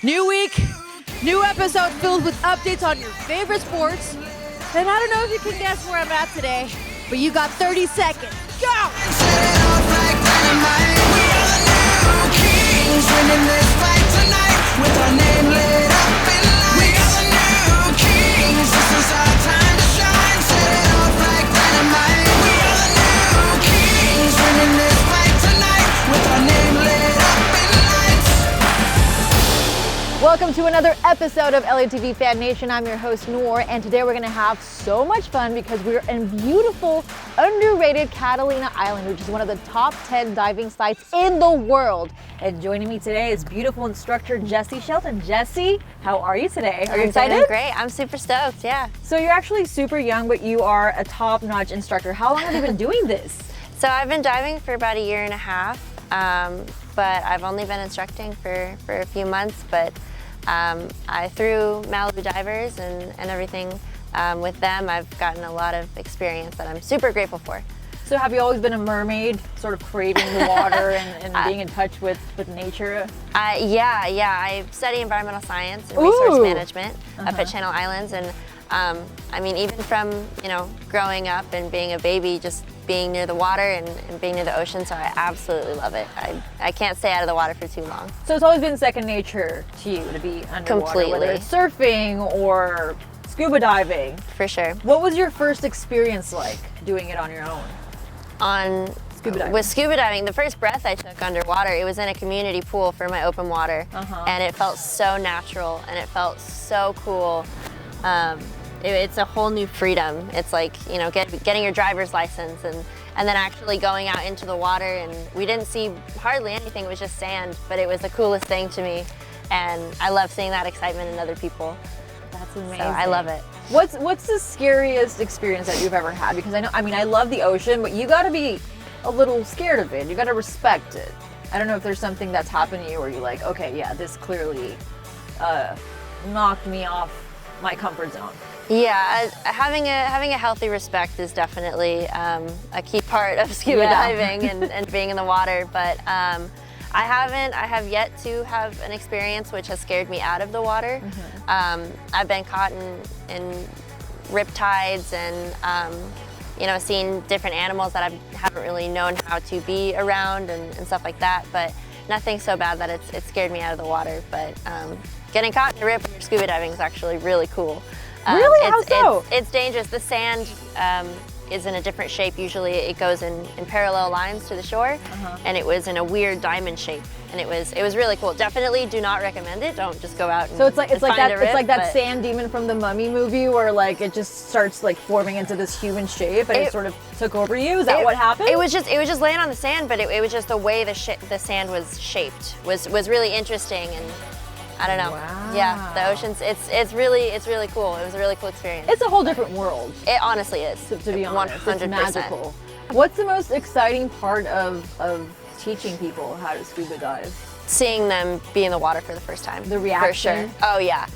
New week, new episode filled with updates on your favorite sports. And I don't know if you can guess where I'm at today, but you got 30 seconds. Go! Welcome to another episode of LATV FanNation. I'm your host, Noor, and today we're gonna have so much fun because we're in beautiful, underrated Catalina Island, which is one of the top 10 diving sites in the world. And joining me today is beautiful instructor Jessy Shelton. Jessy, how are you today? Are you excited? I'm great. I'm super stoked, yeah. So you're actually super young, but you are a top-notch instructor. How long have you been doing this? So I've been diving for about a year and a half, but I've only been instructing for a few months, but I through Malibu divers and everything with them, I've gotten a lot of experience that I'm super grateful for. So have you always been a mermaid, sort of craving the water and being in touch with nature? Yeah. I study environmental science and resource management up at Channel Islands, and I mean, even from, growing up and being a baby, just being near the water and being near the ocean, so I absolutely love it. I can't stay out of the water for too long. So it's always been second nature to you to be underwater, completely. Whether it's surfing or scuba diving. For sure. What was your first experience like doing it on your own? With scuba diving, the first breath I took underwater, it was in a community pool for my open water, and it felt so natural and it felt so cool. It's a whole new freedom. It's like, getting your driver's license and then actually going out into the water, and we didn't see hardly anything, it was just sand, but it was the coolest thing to me, and I love seeing that excitement in other people. That's amazing. So I love it. What's the scariest experience that you've ever had? Because I love the ocean, but you gotta be a little scared of it. You gotta respect it. I don't know if there's something that's happened to you where you're like, okay, yeah, this clearly knocked me off my comfort zone. Yeah, having a healthy respect is definitely a key part of scuba diving and being in the water. But I have yet to have an experience which has scared me out of the water. I've been caught in riptides and seen different animals that I haven't really known how to be around and stuff like that. But nothing so bad that it scared me out of the water. But getting caught in a rip when you're scuba diving is actually really cool. Really? How so? It's dangerous. The sand is in a different shape. Usually it goes in parallel lines to the shore, and it was in a weird diamond shape, and it was really cool. Definitely do not recommend it. Don't just go out and so it's like that but sand demon from the Mummy movie where like it just starts like forming into this human shape and it sort of took over you. Is that what happened? It was just laying on the sand, but it was just the way the sand was shaped was really interesting, and I don't know. Wow. Yeah, the oceans. It's really cool. It was a really cool experience. It's a whole different world. It honestly is. To be honest, 100%. It's magical. What's the most exciting part of teaching people how to scuba dive? Seeing them be in the water for the first time. The reaction. For sure. Oh yeah.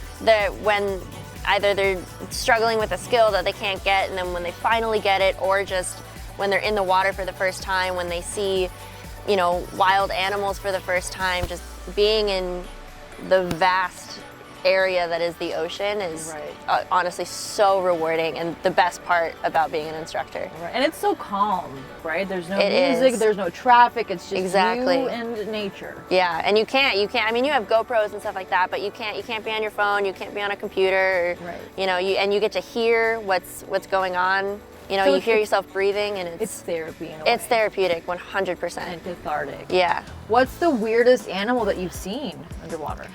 When either they're struggling with a skill that they can't get, and then when they finally get it, or just when they're in the water for the first time, when they see, wild animals for the first time, just being in the vast area that is the ocean is honestly so rewarding, and the best part about being an instructor. Right. And it's so calm, right? There's no music, there's no traphic, it's just you and nature. Yeah, and you can't, I mean, you have GoPros and stuff like that, but you can't be on your phone, you can't be on a computer, and you get to hear what's going on. So you hear yourself breathing, and it's therapy in a way. It's therapeutic, 100%. And cathartic. Yeah. What's the weirdest animal that you've seen underwater?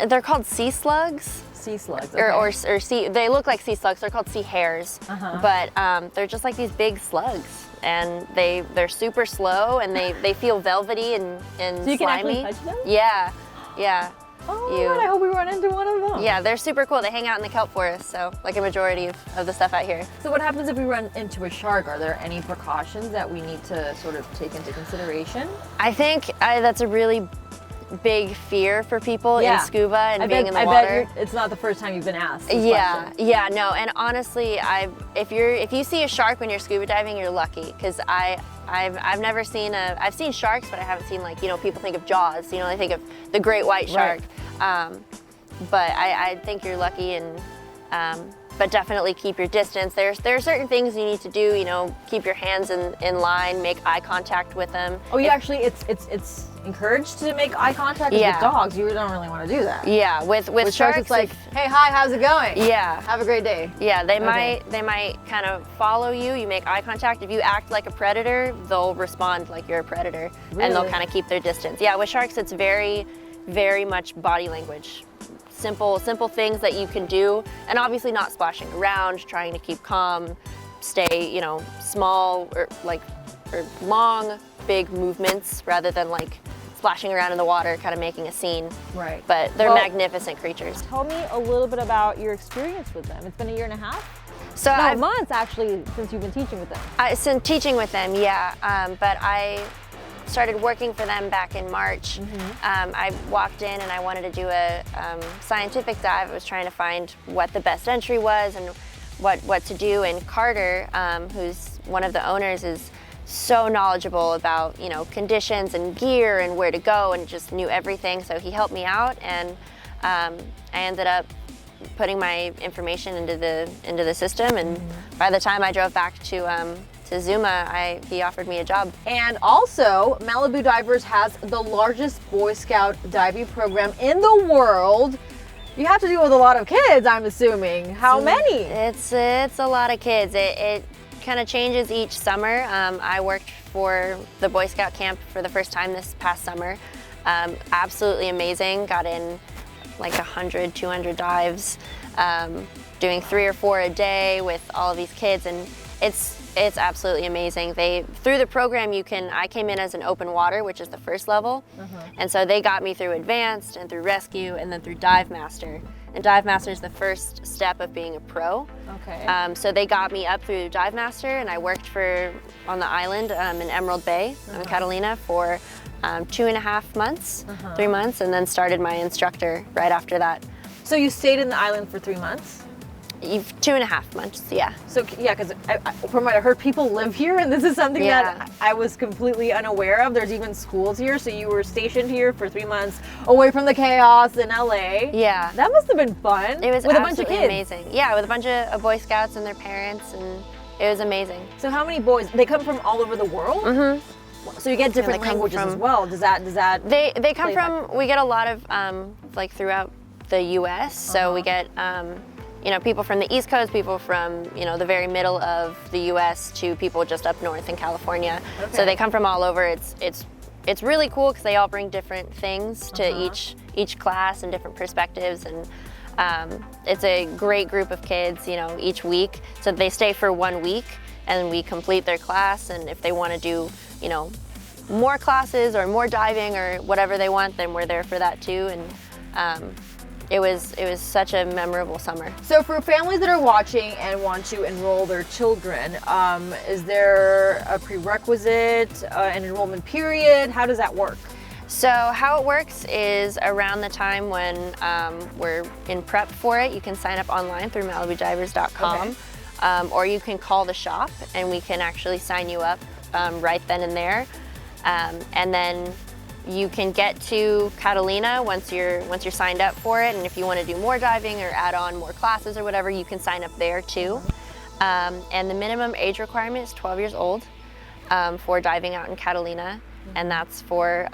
They're called sea slugs. Sea slugs. Okay. Or sea. They look like sea slugs. They're called sea hares. But they're just like these big slugs, and they're super slow, and they feel velvety and so you slimy. Can actually touch them? Yeah. Oh my God, I hope we run into one of them. Yeah, they're super cool. They hang out in the kelp forest, so like a majority of the stuff out here. So what happens if we run into a shark? Are there any precautions that we need to sort of take into consideration? I think that's a really big fear for people in scuba and being in the I water. bet it's not the first time you've been asked this question. Yeah, no, and honestly, if you see a shark when you're scuba diving, you're lucky, because I've never seen I've seen sharks, but I haven't seen, like, you know, people think of Jaws, you know, they think of the great white shark. Right. But I think you're lucky, and but definitely keep your distance. There are certain things you need to do, you know, keep your hands in line, make eye contact with them. Oh, actually, it's encouraged to make eye contact with dogs. You don't really want to do that. Yeah, with sharks, it's like, hey, hi, how's it going? Yeah. Have a great day. Yeah, they might kind of follow you. You make eye contact. If you act like a predator, they'll respond like you're a predator, and they'll kind of keep their distance. Yeah, with sharks, it's very, very much body language. Simple things that you can do, and obviously not splashing around, trying to keep calm, stay, you know, small or long, big movements rather than like splashing around in the water, kind of making a scene. Right. But they're magnificent creatures. Tell me a little bit about your experience with them. It's been a year and a half? So no, months actually, since you've been teaching with them. Since teaching with them, yeah. But I started working for them back in March. I walked in and I wanted to do a scientific dive. I was trying to find what the best entry was and what to do. And Carter, who's one of the owners, is so knowledgeable about, you know, conditions and gear and where to go, and just knew everything. So he helped me out, and I ended up putting my information into the system. And by the time I drove back to Zuma, he offered me a job. And also, Malibu Divers has the largest Boy Scout diving program in the world. You have to deal with a lot of kids, I'm assuming. How many? It's a lot of kids. It kind of changes each summer. I worked for the Boy Scout camp for the first time this past summer. Absolutely amazing. Got in like 100, 200 dives, doing 3 or 4 a day with all of these kids, and it's absolutely amazing. Through the program, I came in as an open water, which is the first level. And so they got me through advanced and through rescue and then through dive master. And dive master is the first step of being a pro. Okay. So they got me up through dive master, and I worked on the island in Emerald Bay, in Catalina, for 2.5 months, 3 months, and then started my instructor right after that. So you stayed in the island for 3 months? 2.5 months, yeah. So yeah, because from what I heard, people live here, and this is something that I was completely unaware of. There's even schools here, so you were stationed here for 3 months, away from the chaos in LA. Yeah. That must have been fun. It was with a bunch of kids. Amazing. Yeah, with a bunch of Boy Scouts and their parents, and it was amazing. So how many boys? They come from all over the world? So you get different languages as well. Does that? They come from. We get a lot of like throughout the U.S. So we get. You know, people from the East Coast, people from, you know, the very middle of the U.S. to people just up north in California. Okay. So they come from all over. It's really cool because they all bring different things to each class and different perspectives, and it's a great group of kids, you know, each week. So they stay for 1 week, and we complete their class. And if they want to do, you know, more classes or more diving or whatever they want, then we're there for that too. And it was such a memorable summer. So for families that are watching and want to enroll their children, is there a prerequisite, an enrollment period? How does that work? So how it works is around the time when we're in prep for it, you can sign up online through malibudivers.com, or you can call the shop and we can actually sign you up right then and there. And then you can get to Catalina once you're signed up for it, and if you want to do more diving or add on more classes or whatever, you can sign up there too. And the minimum age requirement is 12 years old for diving out in Catalina, and that's for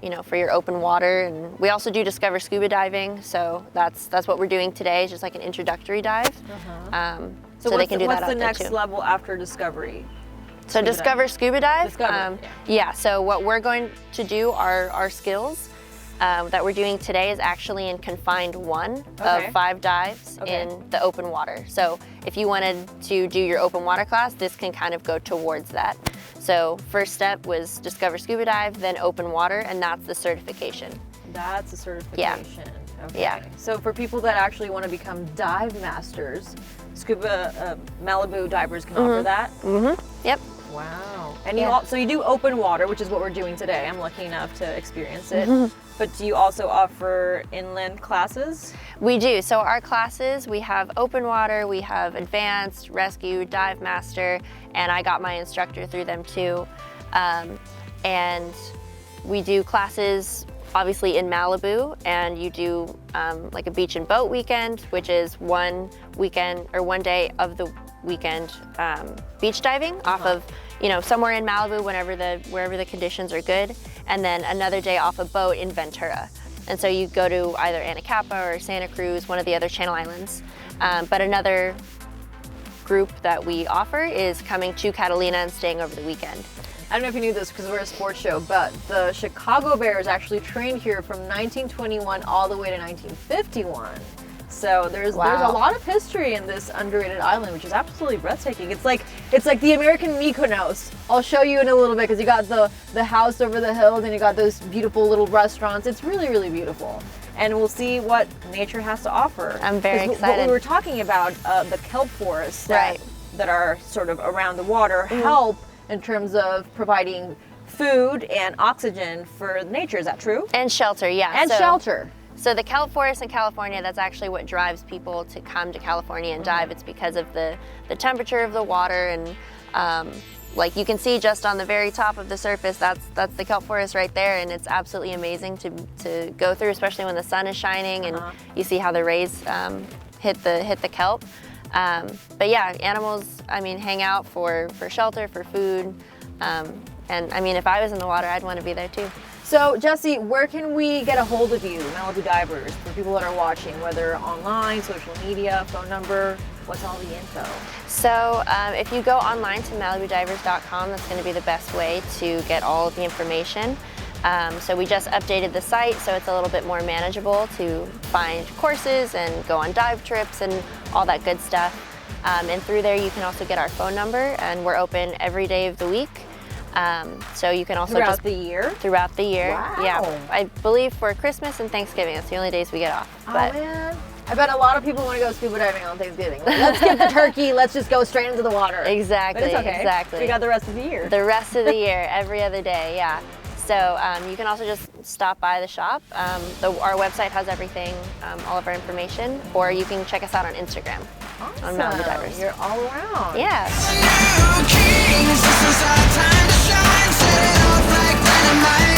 you know, for your open water. And we also do Discover Scuba diving, so that's what we're doing today, is just like an introductory dive. So they can do that out there too. What's the next level after Discovery? So Discover Scuba Dive, yeah, so what we're going to do, our skills that we're doing today is actually in confined 1 of 5 dives in the open water. So if you wanted to do your open water class, this can kind of go towards that. So first step was Discover Scuba Dive, then open water, and that's the certification. That's a certification. Yeah. Okay. Yeah. So for people that actually want to become dive masters, Scuba Malibu Divers can offer that? Yep. Wow. And so you do open water, which is what we're doing today. I'm lucky enough to experience it. But do you also offer inland classes? We do. So our classes, we have open water, we have advanced, rescue, dive master, and I got my instructor through them too. And we do classes obviously in Malibu, and you do like a beach and boat weekend, which is one weekend or one day of the weekend beach diving off of, you know, somewhere in Malibu wherever the conditions are good, and then another day off a boat in Ventura. And so you go to either Anacapa or Santa Cruz, one of the other Channel Islands. But another group that we offer is coming to Catalina and staying over the weekend. I don't know if you knew this because we're a sports show, but the Chicago Bears actually trained here from 1921 all the way to 1951. So there's a lot of history in this underrated island, which is absolutely breathtaking. It's like the American Mykonos. I'll show you in a little bit because you got the house over the hills and you got those beautiful little restaurants. It's really, really beautiful. And we'll see what nature has to offer. I'm very excited. What we were talking about, the kelp forests that are sort of around the water help in terms of providing food and oxygen for nature. Is that true? And shelter, yeah. And shelter. So the kelp forest in California, that's actually what drives people to come to California and dive. It's because of the temperature of the water, and like you can see just on the very top of the surface, that's the kelp forest right there, and it's absolutely amazing to go through, especially when the sun is shining and you see how the rays hit the kelp. But yeah, animals, I mean, hang out for shelter, for food, and I mean, if I was in the water, I'd want to be there too. So Jessy, where can we get a hold of you, Malibu Divers, for people that are watching, whether online, social media, phone number, what's all the info? So if you go online to malibudivers.com, that's going to be the best way to get all of the information. So we just updated the site, so it's a little bit more manageable to find courses and go on dive trips and all that good stuff. And through there you can also get our phone number, and we're open every day of the week. So you can also throughout the year? Throughout the year, wow. Yeah. I believe for Christmas and Thanksgiving, that's the only days we get off. Oh man, I bet a lot of people want to go scuba diving on Thanksgiving. Like, let's skip the turkey, let's just go straight into the water. Exactly, but it's okay. Exactly. We got the rest of the year. The rest of the year, every other day, yeah. So you can also just stop by the shop. Our website has everything, all of our information, or you can check us out on Instagram. Awesome. On Malibu Divers. You're all around. Yeah. Kings, this is our time to shine. Set it off like dynamite.